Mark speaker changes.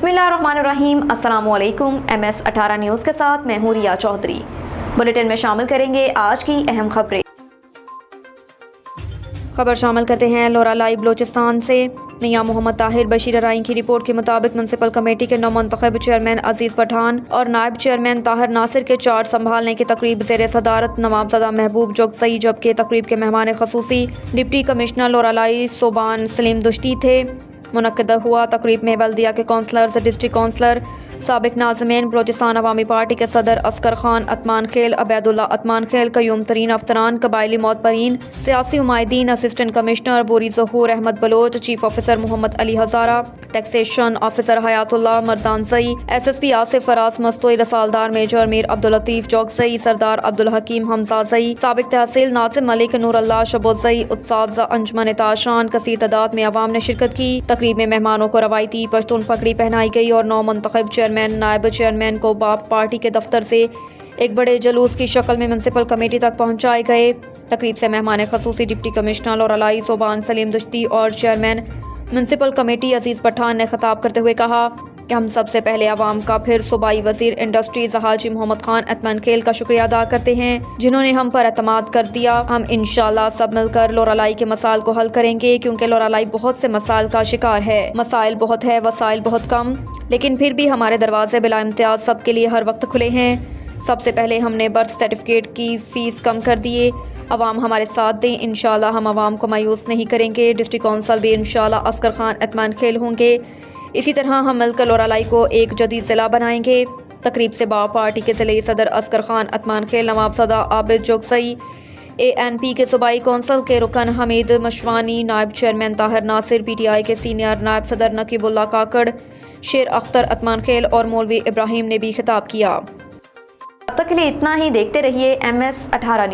Speaker 1: बिस्मिल्लाहिर्रहमानिर्रहीम। अस्सलामुअलैकुम। MS18 news के साथ मैं हूँ रिया चौधरी। बुलेटिन में शामिल करेंगे आज की अहम खबरें। खबर शामिल करते हैं लोरालाई बलोचिस्तान से। मियां मोहम्मद ताहिर बशीर राई की रिपोर्ट के मुताबिक म्युनिसिपल कमेटी के नौमंतखब चेयरमैन अजीज़ पठान और नायब चेयरमैन ताहिर नासिर के चार्ज संभालने की तकरीब ज़ेर सदारत नवाबज़दा महबूब जोगसई, जबकि तकरीब के मेहमान खसूसी डिप्टी कमिश्नर लोरालाई सोबान सलीम दुश्ती थे। मुनक्किद हुआ तकरीब में बल्दिया के कौंसलर्स, डिस्ट्रिक्ट कौंसलर, साबिक नाज़मीन, बलोचिस्तान अवामी पार्टी के सदर असगर खान अतमान खेल, अबैदुल्ला अतमान खेल, कयूम तरीन अफसरान, कबायली मोतबरीन, सियासी उमायदीन, assistant commissioner Bori Zahoor Ahmed Baloch, chief officer Mohammad Ali Hazara, taxation officer Hayatullah Mardanzai, SSP Asif Faraz Mastoi, रसालदार मेजर मीर अब्दुल लतीफ़ जोगसई, सरदार अब्दुल हकीम हमजाज़ई, साबिक तहसील नाज़िम मलिक, नूर अल्लाह शबोज़ई, उत्साज़ा अंजमन ताशान। कसीर तादाद में अवाम ने शिरकत की। तकरीब में मेहमानों को रवायती पश्तून पगड़ी पहनाई गई और नौ मुंतखब चेयरमैन, नायब चेयरमैन को बाप पार्टी के दफ्तर से एक बड़े जलूस की शक्ल में म्युनिसिपल कमेटी तक पहुंचाए गए। तकरीब से मेहमान खसूसी डिप्टी कमिश्नर लोरालाई सोबान सलीम दुश्ती और चेयरमैन म्युनिसिपल कमेटी अजीज़ पठान ने खिताब करते हुए कहा कि हम सबसे पहले अवाम का, फिर सूबाई वज़ीर इंडस्ट्रीज़ हाजी मोहम्मद खान अतमान खेल का शुक्रिया अदा करते हैं, जिन्होंने हम पर एतमाद कर दिया। हम इंशाल्लाह सब मिलकर लोरालाई के मसाइल को हल करेंगे, क्योंकि लोरालाई बहुत से मसाइल का शिकार है। मसाइल बहुत है, वसाइल बहुत कम, लेकिन फिर भी हमारे दरवाजे बिला इम्तियाज़ सबके लिए हर वक्त खुले हैं। सबसे पहले हमने बर्थ सर्टिफिकेट की फ़ीस कम कर दिए। अवाम हमारे साथ दें, इंशाल्लाह हम अवाम को मायूस नहीं करेंगे। डिस्ट्रिक्ट कौंसल भी इंशाल्लाह असगर खान अतमान खेल होंगे। इसी तरह हम मिलकर लोरालाई को एक जदीद ज़िला बनाएंगे। तकरीब से बाप पार्टी के ज़िले सदर असगर खान अतमान खेल, नवाबज़दा आबिद जोगसई, ANP के सूबाई कौंसल के रुकन हमीद मशवानी, नायब चेयरमैन ताहिर नासिर, PTI के सीनियर नायब सदर नकीबुल्ला काकड़, शेर अख्तर अतमान खेल और मौलवी इब्राहिम ने भी खिताब किया। अब तक के लिए इतना ही। देखते रहिए MS18 न्यूज़।